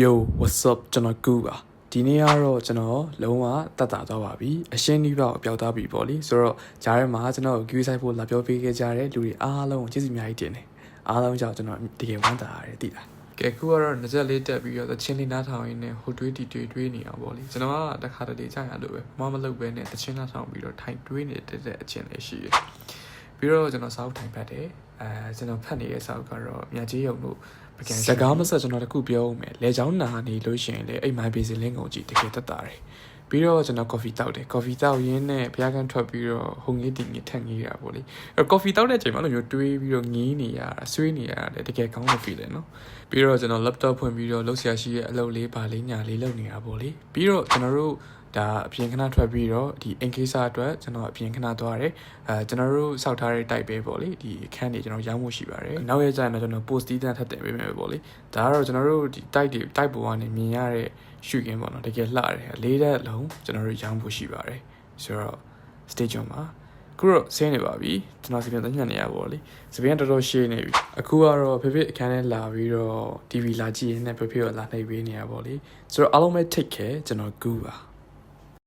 Yo what's up ကျွန်တော်ကူပါဒီနေ့ကတော့ကျွန်တော်လုံးဝတတ်တာတော့ပါပြီအရှင်းနှီးပေါက်ပျောက်သွားပြီပေါ့လေဆိုတော့ဂျားထဲမှာကျွန်တော်ကို ဆိုင်ဖို့လာပြောပေးခဲ့ကြတဲ့လူတွေအားလုံးကျေးဇူးအများကြီးတင်တယ်အားလုံးကြောင့်ကျွန်တော်တကယ်ဝမ်းသာရတယ်သိလားကဲခုကတော့24တက်ပြီးတော့ချင်းလေးနားထောင်ရင်းနဲ့ဟိုတွေးတီတွေးနေအောင်ပေါ့လေကျွန်တော်ကတခါတလေကြာရလို့ပဲမလုပ်ပဲနဲ့တချင်းနားထောင်ပြီးတော့ထိုင်တွေးနေတဲ့အချင်းလေးရှိတယ်ပြီးတော့ကျွန်တော်စာအုပ်ထိုင်ဖတ်တယ်ကျွန်တော်ဖတ်နေတဲ့စာအုပ်ကတော့မြတ်ကြီးရုံတို့စကားမဆက်ကျွန်တော်တခုပြောဦးမယ်လေချောင်းနာနေလို့ရှိရင်လေအိမ်မိုင်းဘေးစလင်းကုန်ကြည့်တကယ်တက်တာတယ်ပြီးတော့ကျွန်တော် coffee တောက်တယ် coffee တောက်ရင်းနဲ့ဘုရားကန်းထွက်ပြီးတော့ဟုံငေးတင်ငေးထက်ငေးရပါလေအဲ့ coffee တောက်တဲ့အချိန်မှာအဲ့လိုမျိုးတွေးပြီးတော့ငေးနေရတာဆွေးနေရတယ်တကယ်ကောင်းတဲ့ feel လေနော်ပြီးတော့ကျွန်တော် laptop ဖွင့်ပြီးတော့လုပ်ဆရာရှိရဲ့အလုပ်လေးပါလေးညာလေးလုပ်နေတာပေါ့လေပြီးတော့ကျွန်တော်တို့ဒါအပြင်ခဏထွက်ပြီးတော့ဒီအင်ကိစ္စအတွက်ကျွန်တော်အပြင်ခဏသွားတယ်ကျွန်တော်တို့စောက်ထားတဲ့ type ပဲပေါ့လေဒီအခန်းတွေကျွန်တော်ရောင်းမှုရှိပါတယ်နောက်ရက်ကျရင်တော့ကျွန်တော် post တီးတန်းထပ်တင်ပေးမယ်ပေါ့လေဒါကတော့ကျွန်တော်တို့ဒီ type ပေါ်ကနေမြင်ရတဲ့ရှုခင်းပေါ့နော်တကယ်လှတယ်လေးတဲ့လုံးကျွန်တော်တို့ရောင်းဖို့ရှိပါတယ်ဆိုတော့ stage မှာခုတော့ဆင်းနေပါပြီကျွန်တော်စီပြန်ညံ့နေရပါလေစပင်းတော်တော်ရှည်နေပြီအခုကတော့ဖေဖေအခန်းထဲလာပြီးတော့ TV လာကြည့်ရင်းနဲ့ဖေဖေကလာနှိပ်ပေးနေရပါလေဆိုတော့အားလုံးပဲ take care ကျွန်တော်ကူပါ